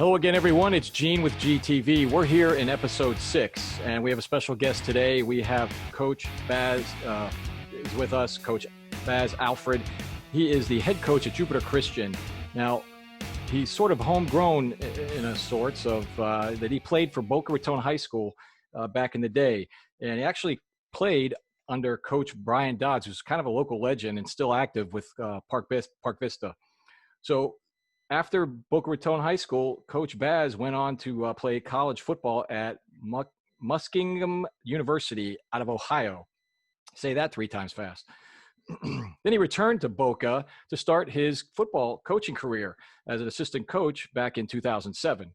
Hello again, everyone. It's Gene with GTV. We're here in episode 6, and we have a special guest today. We have Coach Baz is with us, Coach Baz Alfred. He is the head coach at Jupiter Christian. Now, he's sort of homegrown in a sorts of that he played for Boca Raton High School back in the day. And he actually played under Coach Brian Dodds, who's kind of a local legend and still active with Park Vista. So after Boca Raton High School, Coach Baz went on to play college football at Muskingum University out of Ohio. Say that 3 times fast. Then he returned to Boca to start his football coaching career as an assistant coach back in 2007.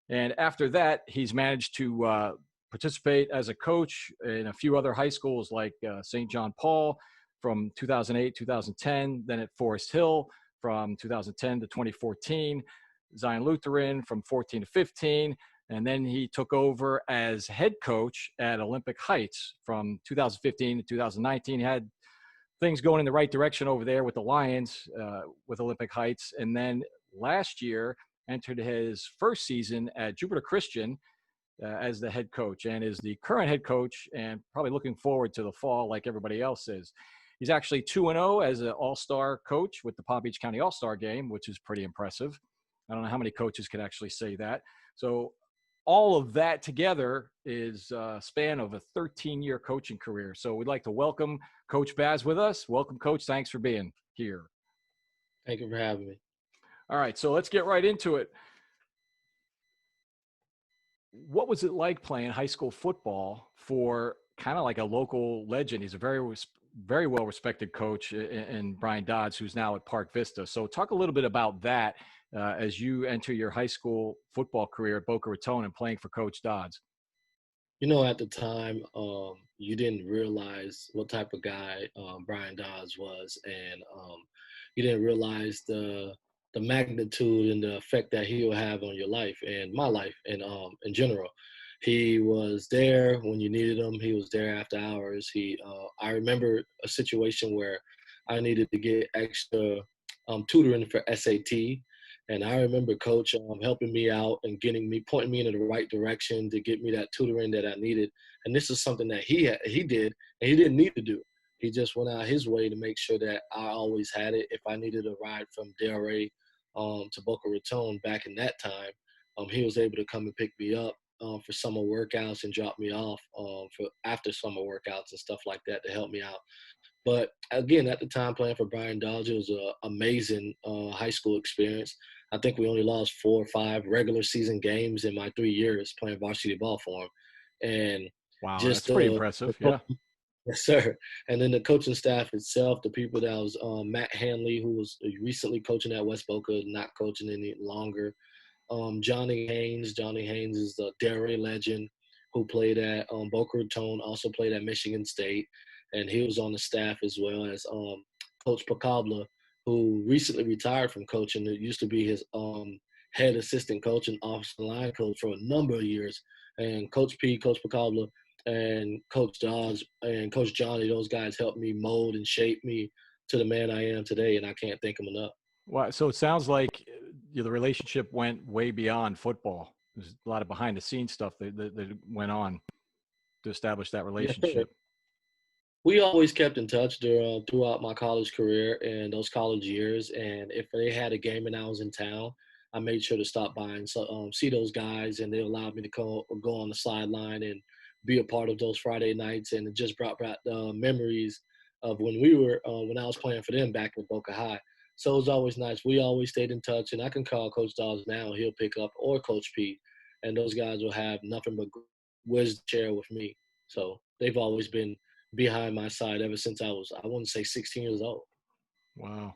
And after that, he's managed to participate as a coach in a few other high schools like St. John Paul from 2008, 2010, then at Forest Hill from 2010 to 2014, Zion Lutheran from 14 to 15, and then he took over as head coach at Olympic Heights from 2015 to 2019. He had things going in the right direction over there with the Lions, with Olympic Heights, and then last year entered his first season at Jupiter Christian as the head coach, and is the current head coach, and probably looking forward to the fall like everybody else is. He's actually 2-0 as an all-star coach with the Palm Beach County All-Star game, which is pretty impressive. I don't know how many coaches could actually say that. So all of that together is a span of a 13-year coaching career. So we'd like to welcome Coach Baz with us. Welcome, Coach. Thanks for being here. Thank you for having me. All right, so let's get right into it. What was it like playing high school football for kind of like a local legend? He's a very well-respected coach in Brian Dodds, who's now at Park Vista. So talk a little bit about that as you enter your high school football career at Boca Raton and playing for Coach Dodds. You know, at the time, you didn't realize what type of guy Brian Dodds was, and you didn't realize the magnitude and the effect that he will have on your life and my life and in general. He was there when you needed him. He was there after hours. I remember a situation where I needed to get extra tutoring for SAT. And I remember Coach helping me out and pointing me in the right direction to get me that tutoring that I needed. And this is something that he did, and he didn't need to do. He just went out his way to make sure that I always had it. If I needed a ride from Delray to Boca Raton back in that time, he was able to come and pick me up for summer workouts and drop me off for after summer workouts and stuff like that to help me out. But again, at the time playing for Brian Dodds, it was an amazing high school experience. I think we only lost 4 or 5 regular season games in my 3 years playing varsity ball for him. And wow, just that's pretty impressive. Yeah. Yes, sir. And then the coaching staff itself, the people that was Matt Hanley, who was recently coaching at West Boca, not coaching any longer. Johnny Haynes. Johnny Haynes is the Delray legend who played at Boca Raton, also played at Michigan State. And he was on the staff as well as Coach Pacabla, who recently retired from coaching. It used to be his head assistant coach and offensive line coach for a number of years. And Coach P, Coach Pacabla, and Coach Dodds and Coach Johnny, those guys helped me mold and shape me to the man I am today, and I can't thank them enough. Wow. So it sounds like the relationship went way beyond football. There's a lot of behind-the-scenes stuff that went on to establish that relationship. Yeah. We always kept in touch throughout my college career and those college years. And if they had a game and I was in town, I made sure to stop by and see those guys, and they allowed me to go on the sideline and be a part of those Friday nights. And it just brought back memories of when I was playing for them back in Boca High. So it was always nice. We always stayed in touch, and I can call Coach Dawes now. He'll pick up, or Coach P, and those guys will have nothing but wisdom to share with me. So they've always been behind my side ever since I wouldn't say 16 years old. Wow.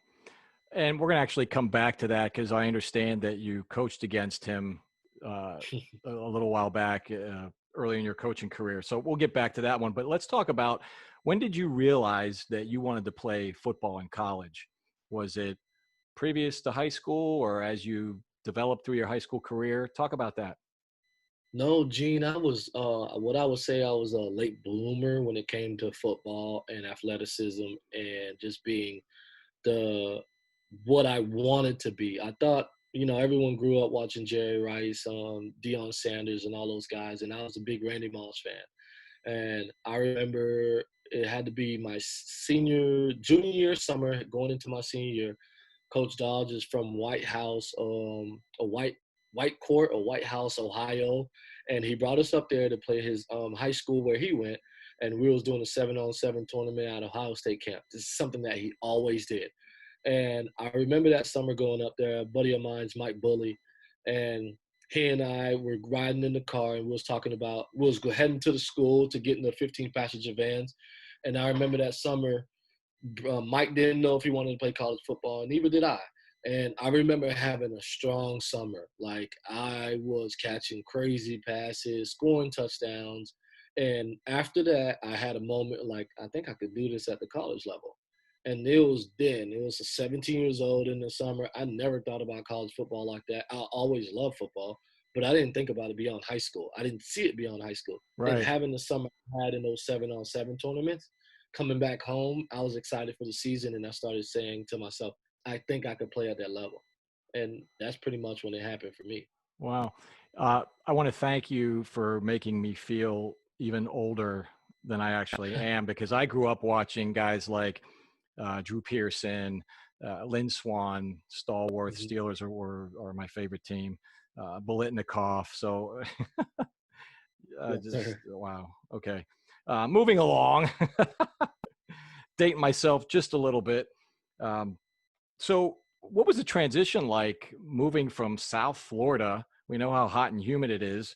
And we're going to actually come back to that because I understand that you coached against him a little while back early in your coaching career. So we'll get back to that one. But let's talk about, when did you realize that you wanted to play football in college? Was it previous to high school or as you developed through your high school career? Talk about that. No, Gene, I was what I would say I was a late bloomer when it came to football and athleticism and just being the what I wanted to be. I thought everyone grew up watching Jerry Rice, Deion Sanders, and all those guys, and I was a big Randy Moss fan. And I remember it had to be my junior year, summer, going into my senior year. Coach Dodds is from White House, a White Court or White House, Ohio, and he brought us up there to play his high school where he went, and we was doing a 7-on-7 tournament at Ohio State camp. This is something that he always did, and I remember that summer going up there. A buddy of mine's Mike Bully, and he and I were riding in the car, and we was talking about heading to the school to get in the 15 passenger vans, and I remember that summer Mike didn't know if he wanted to play college football, and neither did I. And I remember having a strong summer. Like, I was catching crazy passes, scoring touchdowns. And after that, I had a moment like, I think I could do this at the college level. And it was 17 years old in the summer. I never thought about college football like that. I always loved football, but I didn't think about it beyond high school. I didn't see it beyond high school. And Right. having the summer I had in those 7-on-7 tournaments, coming back home, I was excited for the season, and I started saying to myself, I think I could play at that level. And that's pretty much when it happened for me. Wow. I want to thank you for making me feel even older than I actually am, because I grew up watching guys like Drew Peterson, Lynn Swan, stalwart Mhm. Steelers are my favorite team, Bolitnikoff. So Yes, just sir. wow. Okay. Moving along, dating myself just a little bit. Um, So, what was the transition like moving from South Florida? We know how hot and humid it is.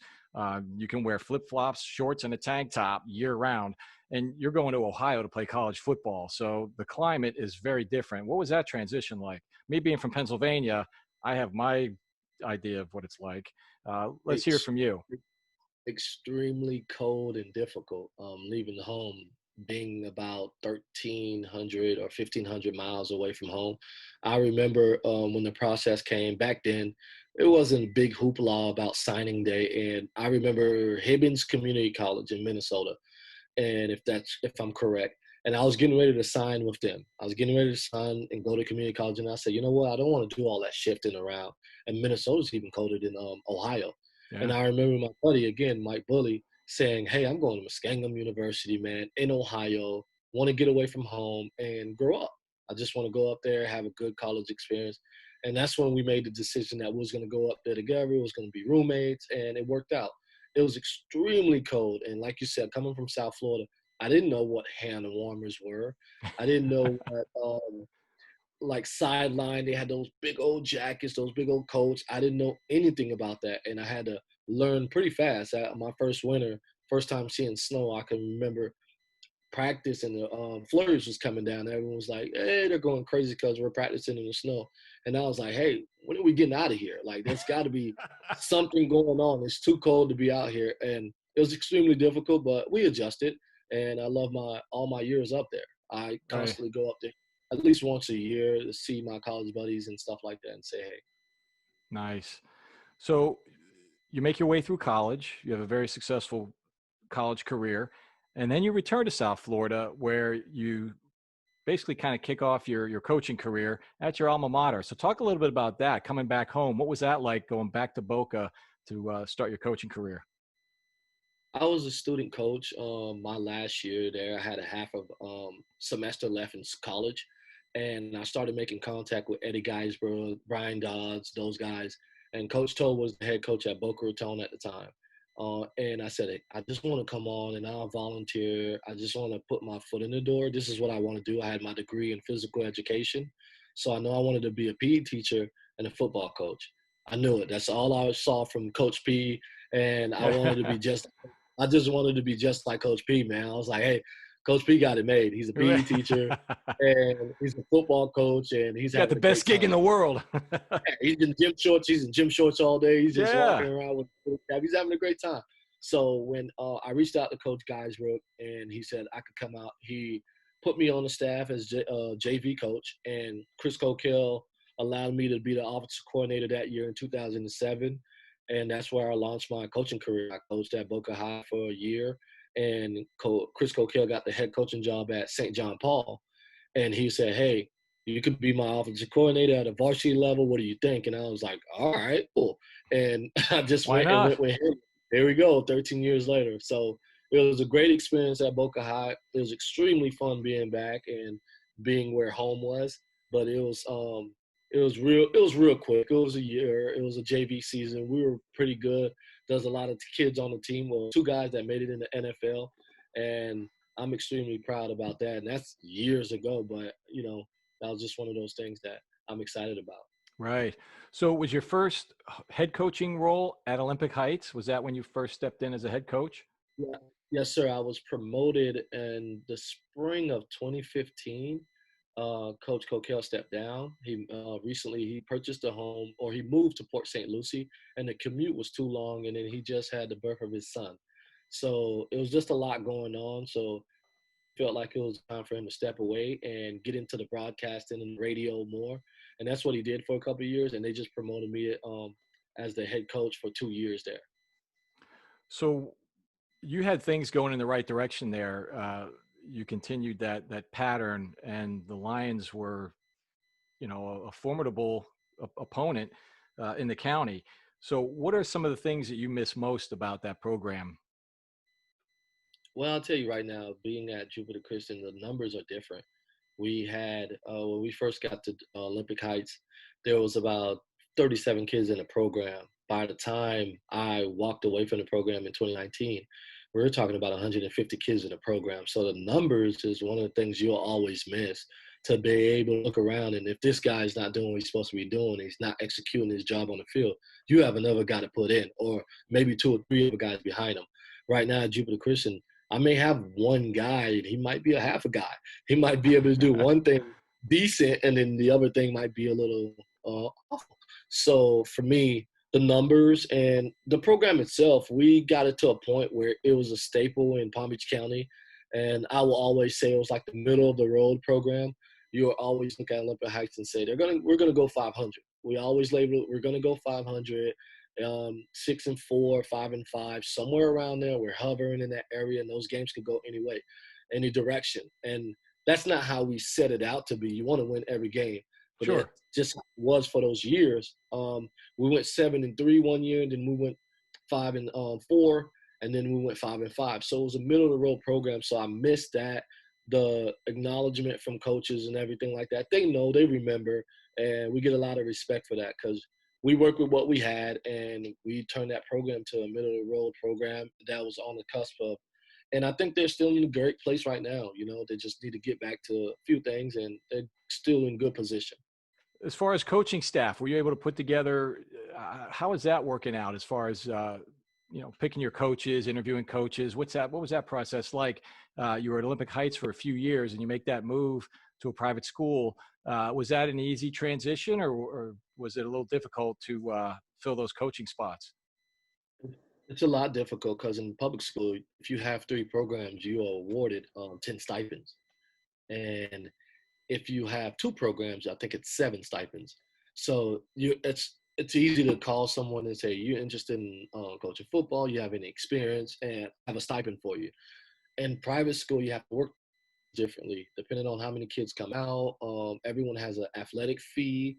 You can wear flip flops, shorts, and a tank top year round, and you're going to Ohio to play college football. So, the climate is very different. What was that transition like? Me being from Pennsylvania, I have my idea of what it's like. Let's hear from you. Extremely cold and difficult. Leaving home, being about 1,300 or 1,500 miles away from home. I remember when the process came back then, it wasn't a big hoopla about signing day. And I remember Hibbins Community College in Minnesota, and if I'm correct. And I was getting ready to sign with them. I was getting ready to sign and go to community college, and I said, you know what? I don't want to do all that shifting around. And Minnesota's even colder than Ohio. And Yeah. I remember my buddy again, Mike Bully, saying, "Hey, I'm going to Muskingum University, man, in Ohio. Want to get away from home and grow up. I just want to go up there, have a good college experience." And that's when we made the decision that we was going to go up there together. It was going to be roommates, and it worked out. It was extremely cold, and like you said, coming from South Florida, I didn't know what hand warmers were. I didn't know what like sideline. They had those big old jackets, those big old coats. I didn't know anything about that, and I had to learn pretty fast. My first winter, first time seeing snow, I can remember practice and the flurries was coming down. Everyone was like, "Hey, they're going crazy because we're practicing in the snow." And I was like, "Hey, when are we getting out of here? Like, there's got to be something going on. It's too cold to be out here." And it was extremely difficult, but we adjusted. And I love my all my years up there. I Right. constantly go up there at least once a year to see my college buddies and stuff like that and say, "Hey." Nice. So, you make your way through college. You have a very successful college career, and then you return to South Florida, where you basically kind of kick off your coaching career at your alma mater. So talk a little bit about that, coming back home. What was that like going back to Boca to start your coaching career? I was a student coach my last year there. I had a half of semester left in college, and I started making contact with Eddie Geisborough, Brian Dodds, those guys. And Coach Toe was the head coach at Boca Raton at the time. And I said, "Hey, I just want to come on and I'll volunteer. I just want to put my foot in the door. This is what I want to do." I had my degree in physical education. So I know I wanted to be a PE teacher and a football coach. I knew it. That's all I saw from Coach P. And Yeah. I just wanted to be just like Coach P, man. I was like, hey, Coach P got it made. He's a PE teacher and he's a football coach and he's Got having the a best great gig in time. the world. Yeah, he's in gym shorts. He's in gym shorts all day. He's just walking Yeah. around with he's having a great time. So when I reached out to Coach Geisbrook and he said I could come out, he put me on the staff as JV coach, and Chris Coquel allowed me to be the offensive coordinator that year in 2007, and that's where I launched my coaching career. I coached at Boca High for a year, and Chris Coquel got the head coaching job at St. John Paul, and he said, "Hey." You could be my offensive coordinator at a varsity level. What do you think?" And I was like, "All right, cool." And I just Why went and not? went with him. There we go, 13 years later. So it was a great experience at Boca High. It was extremely fun being back and being where home was. But it was real quick. It was a year. It was a JV season. We were pretty good. There's a lot of kids on the team. Well, two guys that made it in the NFL, and I'm extremely proud about that. And that's years ago, but that was just one of those things that I'm excited about. Right. So was your first head coaching role at Olympic Heights? Was that when you first stepped in as a head coach? Yeah. Yes, sir. I was promoted in the spring of 2015. Coach Coquel stepped down. He recently he purchased a home, or he moved to Port St. Lucie, and the commute was too long. And then he just had the birth of his son, so it was just a lot going on. So felt like it was time for him to step away and get into the broadcasting and radio more. And that's what he did for a couple of years. And they just promoted me as the head coach for 2 years there. So you had things going in the right direction there. You continued that pattern, and the Lions were, a formidable opponent in the county. So, what are some of the things that you miss most about that program? Well, I'll tell you right now, being at Jupiter Christian, the numbers are different. We had, when we first got to Olympic Heights, there was about 37 kids in the program. By the time I walked away from the program in 2019, we were talking about 150 kids in the program. So the numbers is one of the things you'll always miss, to be able to look around. And if this guy's not doing what he's supposed to be doing, he's not executing his job on the field, you have another guy to put in, or maybe two or three other guys behind him. Right now at Jupiter Christian, I may have one guy, and he might be a half a guy. He might be able to do one thing decent, and then the other thing might be a little awful. So for me, the numbers and the program itself, we got it to a point where it was a staple in Palm Beach County. And I will always say it was like the middle of the road program. You will always look at Olympic Heights and say we're gonna go 500. We always label it, we're gonna go 500. 6-4, 5-5, somewhere around there. We're hovering in that area, and those games could go any way, any direction. And that's not how we set it out to be. You want to win every game, but it Sure. just was for those years. We went 7-3 one year, and then we went 5-4, and then we went 5-5. So it was a middle of the road program. So I missed that, the acknowledgement from coaches and everything like that. They know, they remember, and we get a lot of respect for that, because we worked with what we had, and we turned that program to a middle of the road program that was on the cusp of. And I think they're still in a great place right now. They just need to get back to a few things, and they're still in good position. As far as coaching staff, were you able to put together? How is that working out? As far as picking your coaches, interviewing coaches, what was that process like? You were at Olympic Heights for a few years, and you make that move to a private school. Was that an easy transition, or was it a little difficult to fill those coaching spots? It's a lot difficult, because in public school, if you have three programs, you are awarded 10 stipends. And if you have two programs, I think it's 7 stipends. So it's easy to call someone and say, you're interested in coaching football, you have any experience, and I have a stipend for you. In private school, you have to work differently depending on how many kids come out. Everyone has an athletic fee,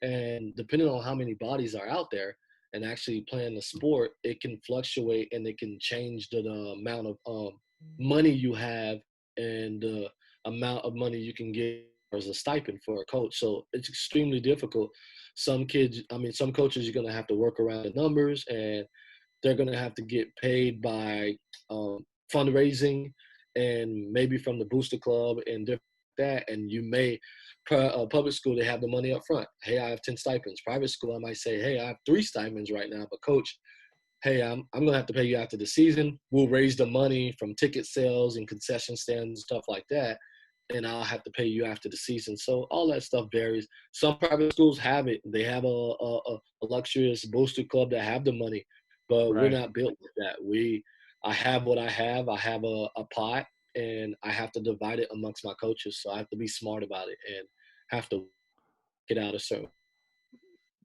and depending on how many bodies are out there and actually playing the sport, it can fluctuate, and it can change the amount of money you have, and the amount of money you can get as a stipend for a coach. So it's extremely difficult. Some coaches, you're going to have to work around the numbers, and they're going to have to get paid by fundraising, and maybe from the booster club and different that. And you may, public school, they have the money up front. Hey, I have 10 stipends. Private school, I might say, hey, I have 3 stipends right now, but coach, hey, I'm going to have to pay you after the season. We'll raise the money from ticket sales and concession stands and stuff like that, and I'll have to pay you after the season. So all that stuff varies. Some private schools have it. They have a luxurious booster club that have the money, but we're Right. not built with that. I have what I have. I have a pot, and I have to divide it amongst my coaches. So I have to be smart about it and have to get out a certain.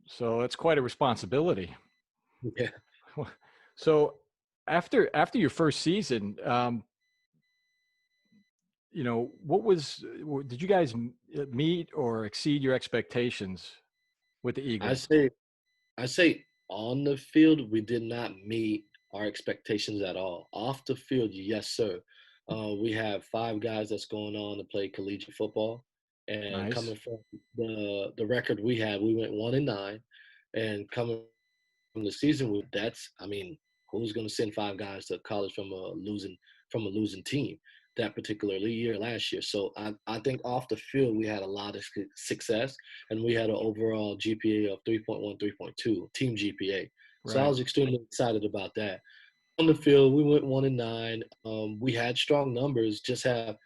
So it's quite a responsibility. Yeah. So after your first season, did you guys meet or exceed your expectations with the I Eagles? say I say on the field, we did not meet our expectations at all. Off the field, yes, sir. We have five guys that's going on to play collegiate football, and Nice. coming from the record we had, we went 1-9, and coming from the season, that's I mean, who's going to send five guys to college from a losing team that particular year last year? So I think off the field we had a lot of success, and we had an overall GPA of 3.1, 3.2 team GPA. So I Right. was extremely excited about that. On the field, we went 1-9. We had strong numbers. Just have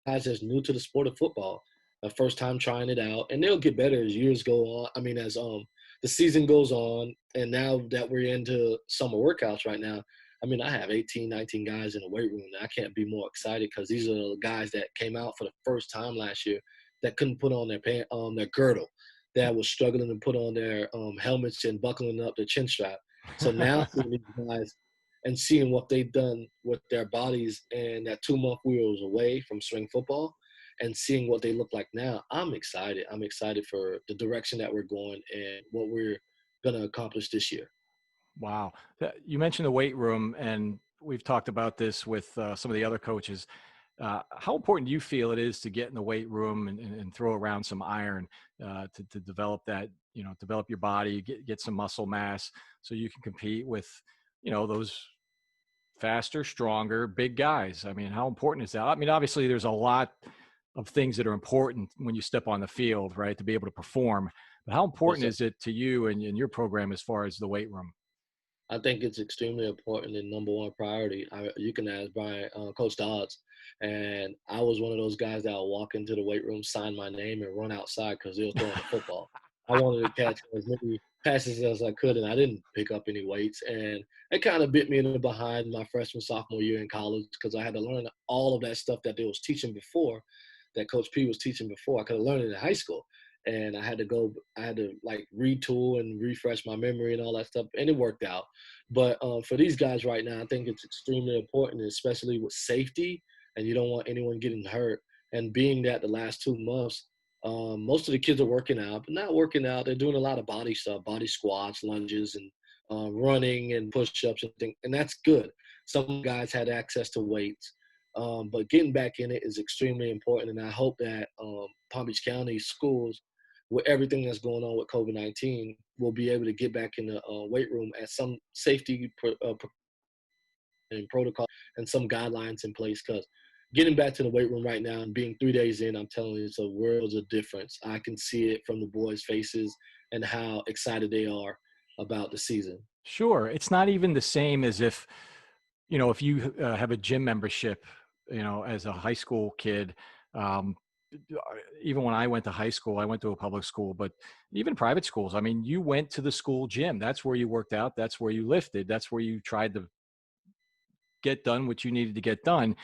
guys that's new to the sport of football, a first time trying it out, and they'll get better as years go on. I mean, as the season goes on, and now that we're into summer workouts right now, I mean, I have 18, 19 guys in the weight room, and I can't be more excited because these are the guys that came out for the first time last year that couldn't put on their girdle, that was struggling to put on their helmets and buckling up their chin strap. So now seeing these guys and seeing what they've done with their bodies and that 2 month we was away from spring football and seeing what they look like now, I'm excited. I'm excited for the direction that we're going and what we're going to accomplish this year. Wow. You mentioned the weight room, and we've talked about this with some of the other coaches. How important do you feel it is to get in the weight room and throw around some iron to develop that, develop your body, get some muscle mass so you can compete with, those faster, stronger, big guys? I mean, how important is that? I mean, obviously, there's a lot of things that are important when you step on the field, right, to be able to perform. But how Yes, important sir. is it to you and your program as far as the weight room? I think it's extremely important and number one priority. You can ask Coach Dodds, and I was one of those guys that would walk into the weight room, sign my name, and run outside because they were throwing the football. I wanted to catch as many passes as I could, and I didn't pick up any weights, and it kind of bit me in the behind my freshman sophomore year in college because I had to learn all of that stuff that they was teaching before, that Coach P was teaching before. I could have learned it in high school, and I had to like retool and refresh my memory and all that stuff, and it worked out. But for these guys right now, I think it's extremely important, especially with safety, and you don't want anyone getting hurt. And being that the last 2 months, most of the kids are working out, but not working out. They're doing a lot of body stuff, body squats, lunges, and running and push-ups and things, and that's good. Some guys had access to weights, but getting back in it is extremely important. And I hope that Palm Beach County schools, with everything that's going on with COVID-19, will be able to get back in the weight room at some safety and protocol and some guidelines in place. Because getting back to the weight room right now and being 3 days in, I'm telling you, it's a world of difference. I can see it from the boys' faces and how excited they are about the season. Sure. It's not even the same as if you have a gym membership, as a high school kid. Um, Even when I went to high school, I went to a public school, but even private schools, I mean, you went to the school gym. That's where you worked out. That's where you lifted. That's where you tried to get done what you needed to get done.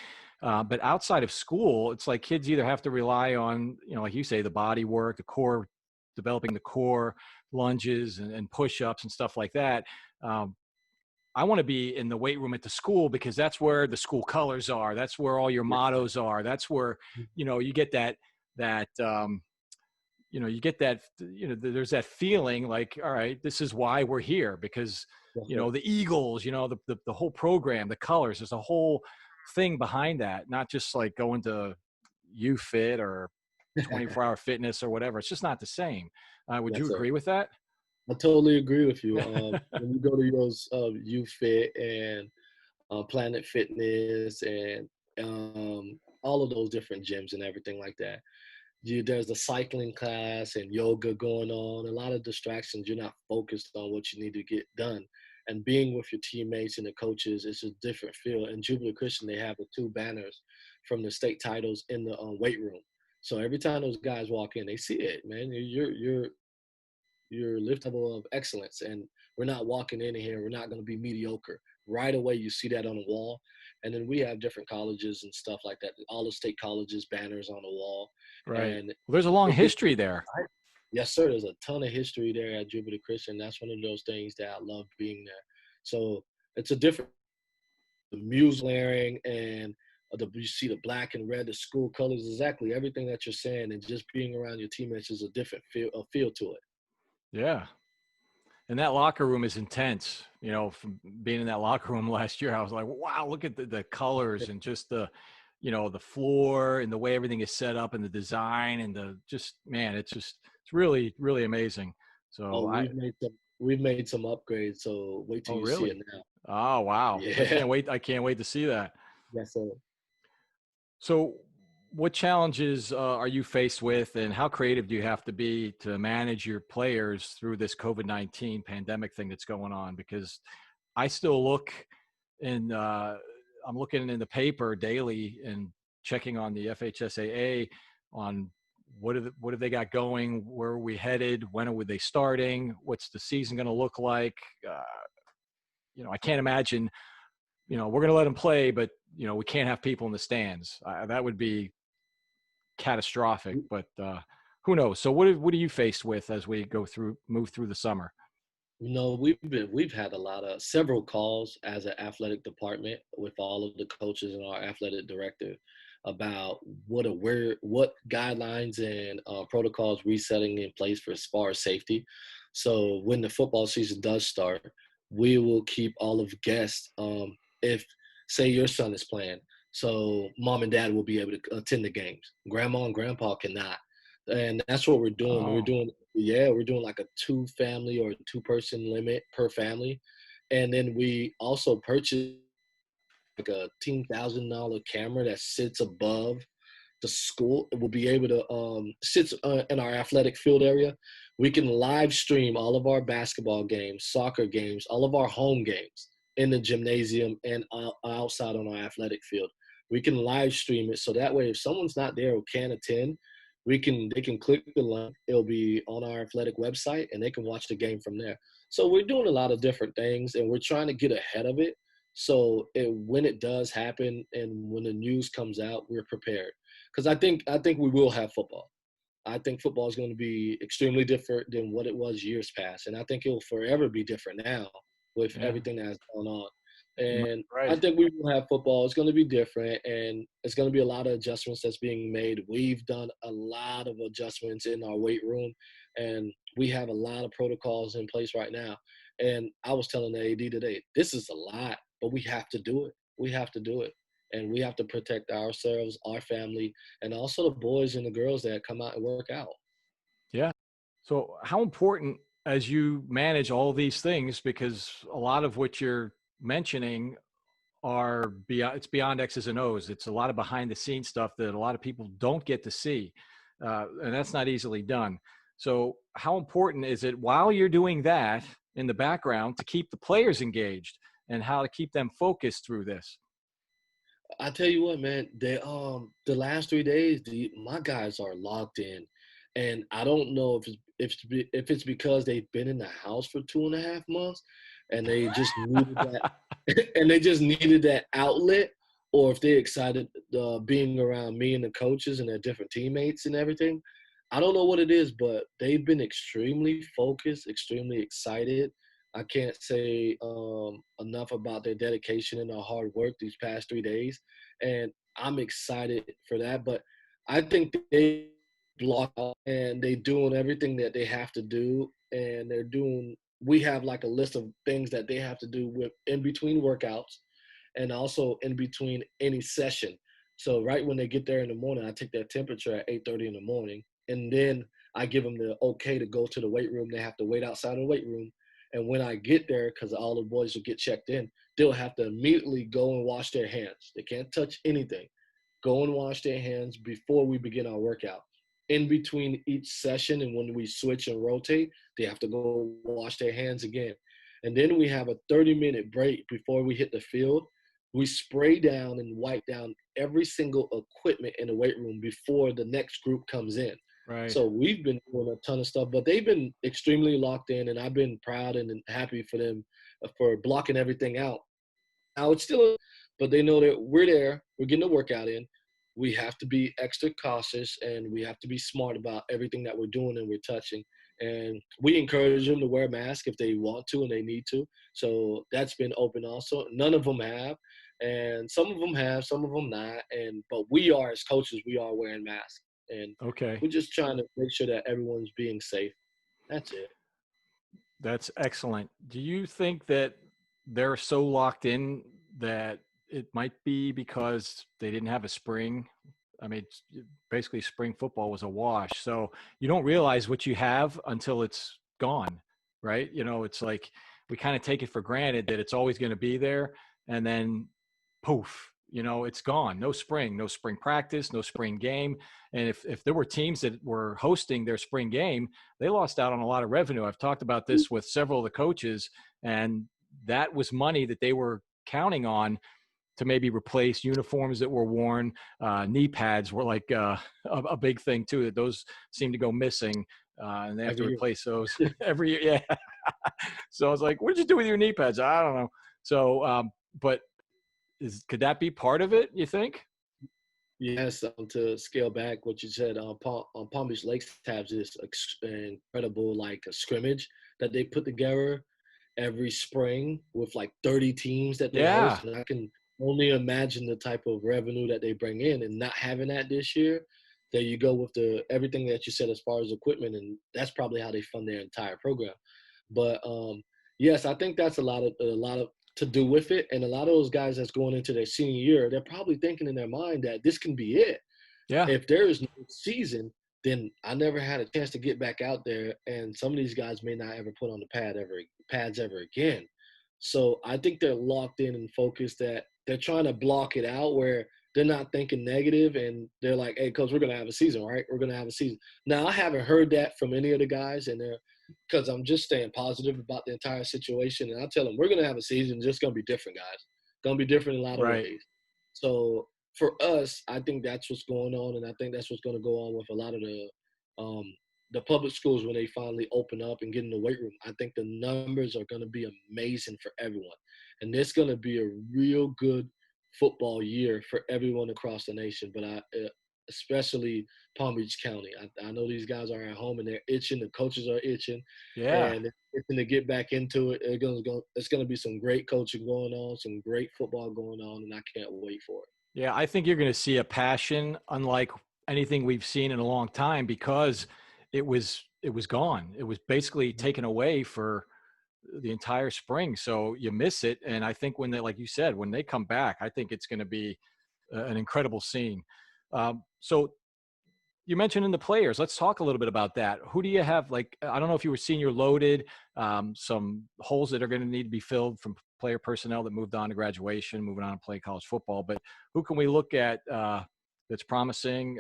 But outside of school, it's like kids either have to rely on, like you say, the body work, the core, developing the core, lunges and push-ups and stuff like that. Um, I want to be in the weight room at the school because that's where the school colors are. That's where all your Yeah. mottos are. That's where, you get that, you get that, there's that feeling like, all right, this is why we're here because, Yes, sir. the Eagles, the whole program, the colors, there's a whole thing behind that, not just like going to UFit or 24-hour fitness or whatever. It's just not the same. Would you Yes, sir. agree with that? I totally agree with you. When you go to those UFit and Planet Fitness and all of those different gyms and everything like that, there's a cycling class and yoga going on, a lot of distractions. You're not focused on what you need to get done. And being with your teammates and the coaches, it's a different feel. And Jubilee Christian, they have the two banners from the state titles in the weight room. So every time those guys walk in, they see it, man. Your lift level of excellence, and we're not walking in here, we're not going to be mediocre. Right away you see that on the wall. And then we have different colleges and stuff like that, all the state colleges banners on the wall. Right. And Well, there's a long it gets history there. exciting. Yes, sir, there's a ton of history there at Jupiter Christian. That's one of those things that I love being there. So it's a different, the music blaring and you see the black and red, the school colors, exactly everything that you're saying, and just being around your teammates is a different feel to it. Yeah. And that locker room is intense. From being in that locker room last year, I was like, wow, look at the colors and just the floor and the way everything is set up and the design and it's really, really amazing. Oh, So we've made some upgrades, so wait till oh, you see really? it now. Oh, wow. I Yeah. can't wait. I can't wait to see that. Yes, sir. So, what challenges are you faced with, and how creative do you have to be to manage your players through this COVID-19 pandemic thing that's going on? Because I still look and I'm looking in the paper daily and checking on the FHSAA on what have they got going, where are we headed, when are they starting, what's the season going to look like? I can't imagine. We're going to let them play, but we can't have people in the stands. That would be catastrophic. But who knows? So what are you faced with as we move through the summer? We've had several calls as an athletic department with all of the coaches and our athletic director about what guidelines and protocols we setting in place for as far as safety. So when the football season does start, we will keep all of guests. If say your son is playing, so mom and dad will be able to attend the games. Grandma and grandpa cannot, and that's what we're doing. Oh, We're doing like a 2-family or 2-person limit per family, and then we also purchased like a $10,000 camera that sits above the school. It will be able to sits in our athletic field area. We can live stream all of our basketball games, soccer games, all of our home games in the gymnasium and outside on our athletic field. We can live stream it, so that way if someone's not there or can't attend, they can click the link. It'll be on our athletic website and they can watch the game from there. So we're doing a lot of different things and we're trying to get ahead of it. So when it does happen and when the news comes out, we're prepared. Because I think we will have football. I think football is going to be extremely different than what it was years past, and I think it will forever be different now with yeah, everything that's going on. And I right. think we will have football. It's going to be different, and it's going to be a lot of adjustments that's being made. We've done a lot of adjustments in our weight room, and we have a lot of protocols in place right now. And I was telling the AD today, this is a lot, but we have to do it. We have to do it. And we have to protect ourselves, our family, and also the boys and the girls that come out and work out. Yeah. So how important as you manage all these things, because a lot of what you're mentioning it's beyond X's and O's. It's a lot of behind the scenes stuff that a lot of people don't get to see. And that's not easily done. So how important is it while you're doing that in the background to keep the players engaged and how to keep them focused through this? I tell you what, man, the last 3 days, my guys are locked in, and I don't know if it's because they've been in the house for 2.5 months, and they just needed that, and they just needed that outlet, or if they're excited being around me and the coaches and their different teammates and everything. I don't know what it is, but they've been extremely focused, extremely excited. I can't say enough about their dedication and their hard work these past 3 days, and I'm excited for that. But I think they block out and they doing everything that they have to do, and they're doing. We have like a list of things that they have to do with in between workouts, and also in between any session. So right when they get there in the morning, I take their temperature at 8:30 in the morning, and then I give them the okay to go to the weight room. They have to wait outside of the weight room, and when I get there, because all the boys will get checked in, they'll have to immediately go and wash their hands. They can't touch anything. Go and wash their hands before we begin our workout. In between each session and when we switch and rotate, they have to go wash their hands again. And then we have a 30-minute break before we hit the field. We spray down and wipe down every single equipment in the weight room before the next group comes in. Right. So we've been doing a ton of stuff, but they've been extremely locked in, and I've been proud and happy for them for blocking everything out. Now it's still, but they know that we're there. We're getting a workout in. We have to be extra cautious, and we have to be smart about everything that we're doing and we're touching. And we encourage them to wear a mask if they want to and they need to. So that's been open also. None of them have. And some of them have, some of them not. But we are, as coaches, we are wearing masks, and Okay. we're just trying to make sure that everyone's being safe. That's it. That's excellent. Do you think that they're so locked in that it might be because they didn't have a spring? I mean, basically, spring football was a wash. So you don't realize what you have until it's gone, right? It's like we kind of take it for granted that it's always going to be there. And then poof, it's gone. No spring practice, no spring game. And if there were teams that were hosting their spring game, they lost out on a lot of revenue. I've talked about this with several of the coaches, and that was money that they were counting on to maybe replace uniforms that were worn. Knee pads were like a big thing too. That those seem to go missing, and they have to Every replace those every year. Yeah. So I was like, "What did you do with your knee pads?" I don't know. So, but could that be part of it? You think? Yes, to scale back what you said, Palm Beach Lakes has this incredible like a scrimmage that they put together every spring with like 30 teams that they Yeah. host, and I can only imagine the type of revenue that they bring in. And not having that this year, there you go with the everything that you said as far as equipment, and that's probably how they fund their entire program. But yes, I think that's a lot of to do with it. And a lot of those guys that's going into their senior year, they're probably thinking in their mind that this can be it. Yeah. If there is no season, then I never had a chance to get back out there. And some of these guys may not ever put on the pads ever again. So I think they're locked in and focused that they're trying to block it out where they're not thinking negative and they're like, hey, coach, we're going to have a season, right? We're going to have a season. Now, I haven't heard that from any of the guys, and they're because I'm just staying positive about the entire situation. And I tell them, we're going to have a season, just going to be different, guys. Going to be different in a lot of Right. ways. So for us, I think that's what's going on. And I think that's what's going to go on with a lot of the public schools when they finally open up and get in the weight room. I think the numbers are going to be amazing for everyone. And it's going to be a real good football year for everyone across the nation. But especially Palm Beach County. I know these guys are at home and they're itching. The coaches are itching, Yeah. and it's going to get back into it. It's going to be some great coaching going on, some great football going on, and I can't wait for it. Yeah. I think you're going to see a passion unlike anything we've seen in a long time because it was gone. It was basically taken away for the entire spring. So you miss it. And I think when they, like you said, when they come back, I think it's going to be an incredible scene. So you mentioned in the players. Let's talk a little bit about that. Who do you have? Like, I don't know if you were senior loaded, some holes that are going to need to be filled from player personnel that moved on to graduation, moving on to play college football. But who can we look at that's promising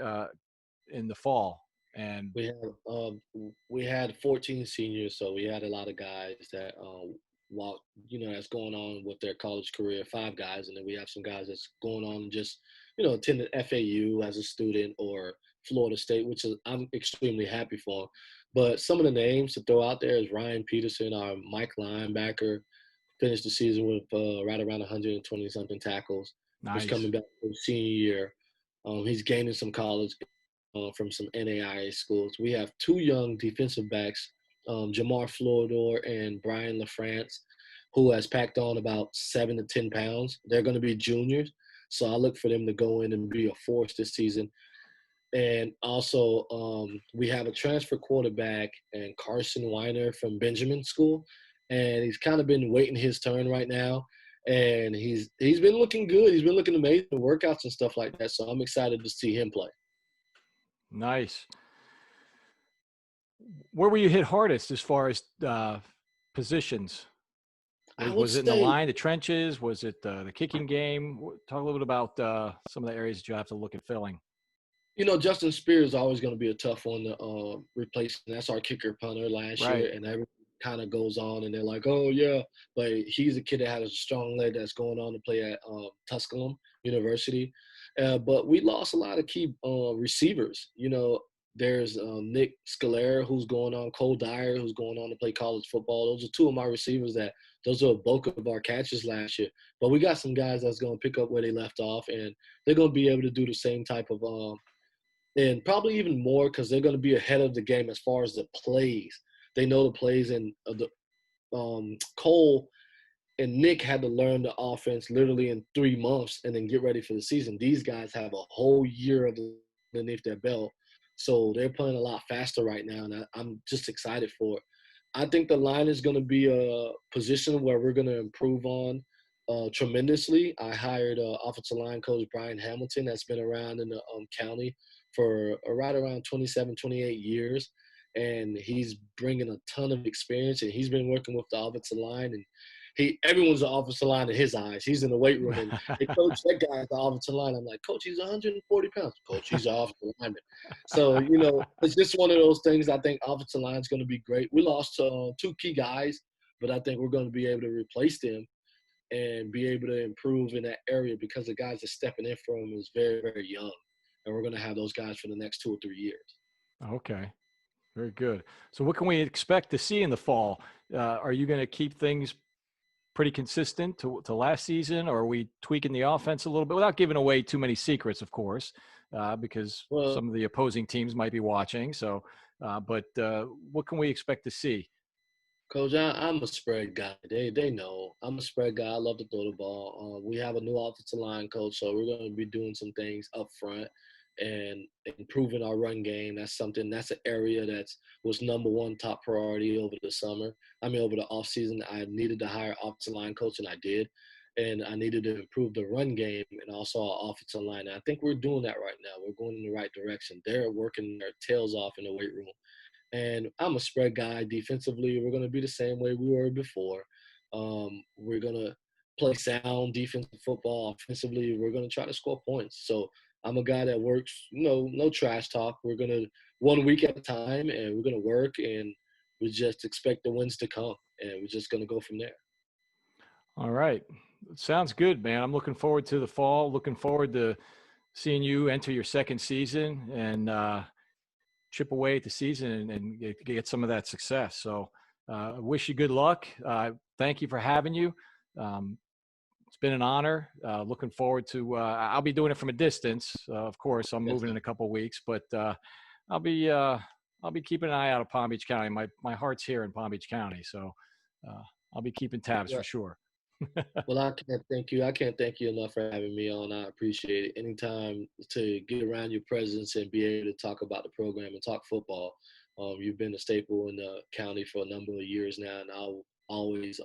in the fall? And We had we had 14 seniors, so we had a lot of guys that walk, that's going on with their college career. 5 guys, and then we have some guys that's going on and just attended FAU as a student or Florida State, which is I'm extremely happy for. But some of the names to throw out there is Ryan Peterson, our Mike linebacker, finished the season with right around 120 something tackles. He's nice. coming back for his senior year. He's gaining some college from some NAIA schools. We have 2 young defensive backs, Jamar Floridor and Brian LaFrance, who has packed on about 7 to 10 pounds. They're going to be juniors, so I look for them to go in and be a force this season. And also, we have a transfer quarterback and Carson Whiner from Benjamin School, and he's kind of been waiting his turn right now. And he's been looking good. He's been looking amazing in workouts and stuff like that. So I'm excited to see him play. Nice. Where were you hit hardest as far as positions? I would Was it in the say, line, the trenches? Was it the kicking game? Talk a little bit about some of the areas that you have to look at filling. Justin Spears is always going to be a tough one to replace. And that's our kicker punter last Right. year, and everyone kind of goes on, and they're like, "Oh yeah," but he's a kid that has a strong leg that's going on to play at Tusculum University. But we lost a lot of key receivers. There's Nick Scalera who's going on, Cole Dyer who's going on to play college football. Those are 2 of my receivers those are a bulk of our catches last year. But we got some guys that's going to pick up where they left off, and they're going to be able to do the same type of and probably even more because they're going to be ahead of the game as far as the plays. They know the plays, and Cole and Nick had to learn the offense literally in 3 months and then get ready for the season. These guys have a whole year underneath their belt, so they're playing a lot faster right now, and I'm just excited for it. I think the line is going to be a position where we're going to improve on tremendously. I hired offensive line coach Brian Hamilton that's been around in the county for right around 27, 28 years, and he's bringing a ton of experience, and he's been working with the offensive line, and everyone's an offensive line in his eyes. He's in the weight room, and hey, coach, that guy's the offensive line. I'm like, coach, he's 140 pounds. Coach, he's an offensive lineman. So, it's just one of those things. I think offensive line is going to be great. We lost 2 key guys, but I think we're going to be able to replace them and be able to improve in that area because the guys that stepping in for him is very, very young. And we're going to have those guys for the next 2 or 3 years. Okay. Very good. So what can we expect to see in the fall? Are you going to keep things pretty consistent to last season, or are we tweaking the offense a little bit without giving away too many secrets, of course, because some of the opposing teams might be watching. So, but what can we expect to see? Coach, I'm a spread guy. They know I'm a spread guy. I love to throw the ball. We have a new offensive line coach, so we're going to be doing some things up front and improving our run game. That's an area was number one top priority over the summer. Over the offseason, I needed to hire offensive line coach, and I did. And I needed to improve the run game and also our offensive line. And I think we're doing that right now. We're going in the right direction. They're working their tails off in the weight room. And I'm a spread guy. Defensively, we're going to be the same way we were before. We're going to play sound defensive football. Offensively, we're going to try to score points. So I'm a guy that works, no trash talk. We're going to 1 week at a time, and we're going to work, and we just expect the wins to come, and we're just going to go from there. All right. Sounds good, man. I'm looking forward to the fall, looking forward to seeing you enter your second season and chip away at the season and get some of that success. So I wish you good luck. Thank you for having you. It's been an honor. Looking forward to, I'll be doing it from a distance. Of course, I'm moving in a couple of weeks, but I'll be keeping an eye out of Palm Beach County. My heart's here in Palm Beach County. So I'll be keeping tabs for sure. Well, I can't thank you. I can't thank you enough for having me on. I appreciate it. Anytime to get around your presence and be able to talk about the program and talk football. You've been a staple in the county for a number of years now, and I always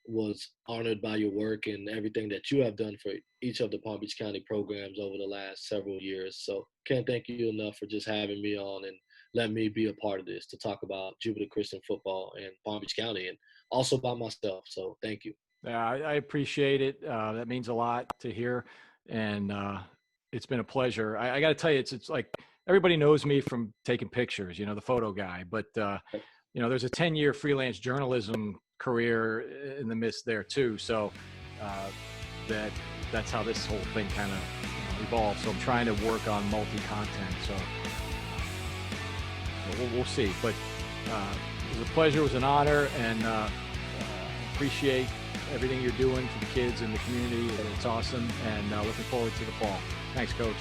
was honored by your work and everything that you have done for each of the Palm Beach County programs over the last several years. So can't thank you enough for just having me on and letting me be a part of this to talk about Jupiter Christian football and Palm Beach County and also about myself. So thank you. Yeah, I appreciate it. That means a lot to hear. And it's been a pleasure. I got to tell you, it's like everybody knows me from taking pictures, the photo guy. But, there's a 10-year freelance journalism career in the midst there, too. So that's how this whole thing kind of evolved. So I'm trying to work on multi-content. So we'll see. But it was a pleasure. It was an honor. And appreciate everything you're doing for the kids and the community. It's awesome, and looking forward to the fall. Thanks, Coach.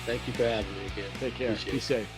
Thank you for having me again. Take care. Be safe.